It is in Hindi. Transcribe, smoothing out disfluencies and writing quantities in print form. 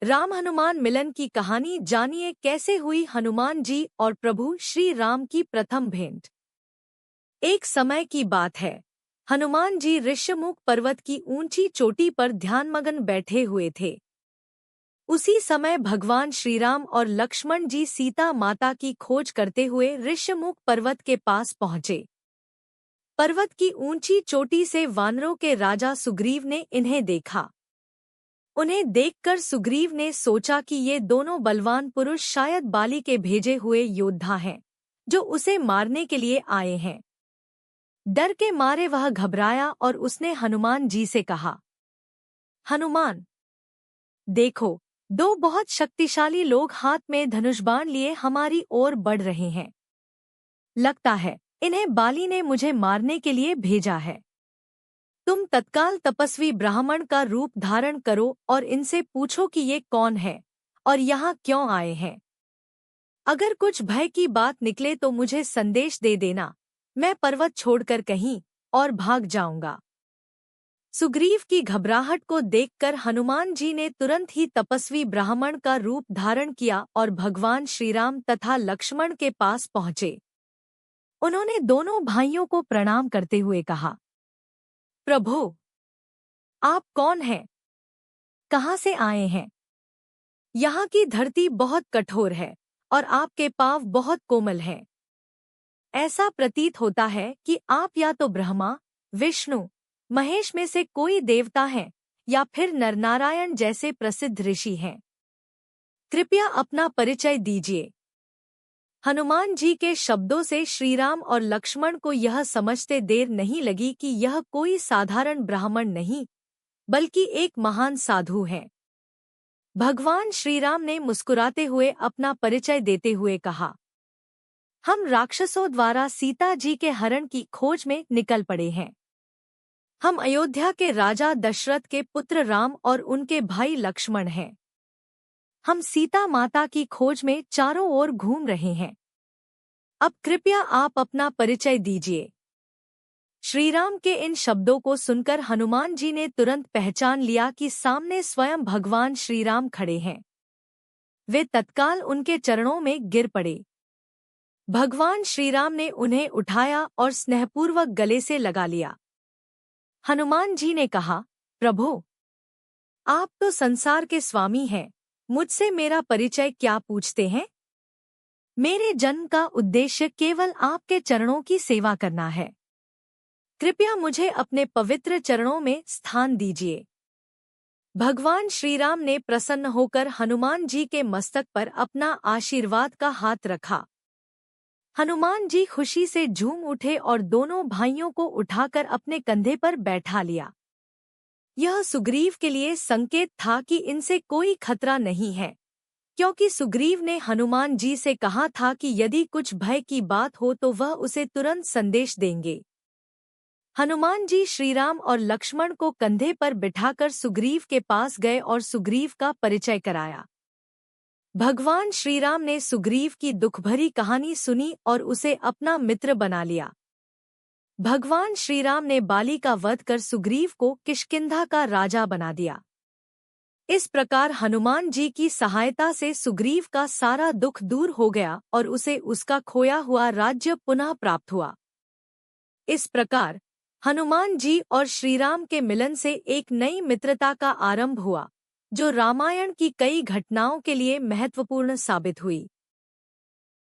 राम हनुमान मिलन की कहानी जानिए कैसे हुई हनुमान जी और प्रभु श्री राम की प्रथम भेंट। एक समय की बात है। हनुमान जी ऋष्यमुख पर्वत की ऊंची चोटी पर ध्यानमग्न बैठे हुए थे। उसी समय भगवान श्रीराम और लक्ष्मण जी सीता माता की खोज करते हुए ऋष्यमुख पर्वत के पास पहुंचे। पर्वत की ऊंची चोटी से वानरों के राजा सुग्रीव ने इन्हें देखा। उन्हें देखकर सुग्रीव ने सोचा कि ये दोनों बलवान पुरुष शायद बाली के भेजे हुए योद्धा हैं, जो उसे मारने के लिए आए हैं। डर के मारे वह घबराया और उसने हनुमान जी से कहा, हनुमान, देखो, दो बहुत शक्तिशाली लोग हाथ में धनुष बाण लिए हमारी ओर बढ़ रहे हैं। लगता है इन्हें बाली ने मुझे मारने के लिए भेजा है। तुम तत्काल तपस्वी ब्राह्मण का रूप धारण करो और इनसे पूछो कि ये कौन है और यहाँ क्यों आए हैं। अगर कुछ भय की बात निकले तो मुझे संदेश दे देना, मैं पर्वत छोड़कर कहीं और भाग जाऊंगा। सुग्रीव की घबराहट को देखकर हनुमान जी ने तुरंत ही तपस्वी ब्राह्मण का रूप धारण किया और भगवान श्रीराम तथा लक्ष्मण के पास पहुंचे। उन्होंने दोनों भाइयों को प्रणाम करते हुए कहा, प्रभु, आप कौन हैं? कहाँ से आए हैं? यहाँ की धरती बहुत कठोर है और आपके पाँव बहुत कोमल हैं। ऐसा प्रतीत होता है कि आप या तो ब्रह्मा, विष्णु, महेश में से कोई देवता हैं या फिर नरनारायण जैसे प्रसिद्ध ऋषि हैं। कृपया अपना परिचय दीजिए। हनुमान जी के शब्दों से श्रीराम और लक्ष्मण को यह समझते देर नहीं लगी कि यह कोई साधारण ब्राह्मण नहीं, बल्कि एक महान साधु हैं। भगवान श्रीराम ने मुस्कुराते हुए अपना परिचय देते हुए कहा, हम राक्षसों द्वारा सीता जी के हरण की खोज में निकल पड़े हैं। हम अयोध्या के राजा दशरथ के पुत्र राम और उनके भाई लक्ष्मण हैं। हम सीता माता की खोज में चारों ओर घूम रहे हैं। अब कृपया आप अपना परिचय दीजिए। श्रीराम के इन शब्दों को सुनकर हनुमान जी ने तुरंत पहचान लिया कि सामने स्वयं भगवान श्रीराम खड़े हैं। वे तत्काल उनके चरणों में गिर पड़े। भगवान श्रीराम ने उन्हें उठाया और स्नेहपूर्वक गले से लगा लिया। हनुमान जी ने कहा, प्रभु, आप तो संसार के स्वामी हैं, मुझसे मेरा परिचय क्या पूछते हैं? मेरे जन्म का उद्देश्य केवल आपके चरणों की सेवा करना है। कृपया मुझे अपने पवित्र चरणों में स्थान दीजिए। भगवान श्रीराम ने प्रसन्न होकर हनुमान जी के मस्तक पर अपना आशीर्वाद का हाथ रखा। हनुमान जी खुशी से झूम उठे और दोनों भाइयों को उठाकर अपने कंधे पर बैठा लिया। यह सुग्रीव के लिए संकेत था कि इनसे कोई खतरा नहीं है, क्योंकि सुग्रीव ने हनुमान जी से कहा था कि यदि कुछ भय की बात हो तो वह उसे तुरंत संदेश देंगे। हनुमान जी श्रीराम और लक्ष्मण को कंधे पर बिठाकर सुग्रीव के पास गए और सुग्रीव का परिचय कराया। भगवान श्रीराम ने सुग्रीव की दुखभरी कहानी सुनी और उसे अपना मित्र बना लिया। भगवान श्रीराम ने बाली का वध कर सुग्रीव को किष्किंधा का राजा बना दिया। इस प्रकार हनुमान जी की सहायता से सुग्रीव का सारा दुख दूर हो गया और उसे उसका खोया हुआ राज्य पुनः प्राप्त हुआ। इस प्रकार हनुमान जी और श्रीराम के मिलन से एक नई मित्रता का आरंभ हुआ, जो रामायण की कई घटनाओं के लिए महत्वपूर्ण साबित हुई।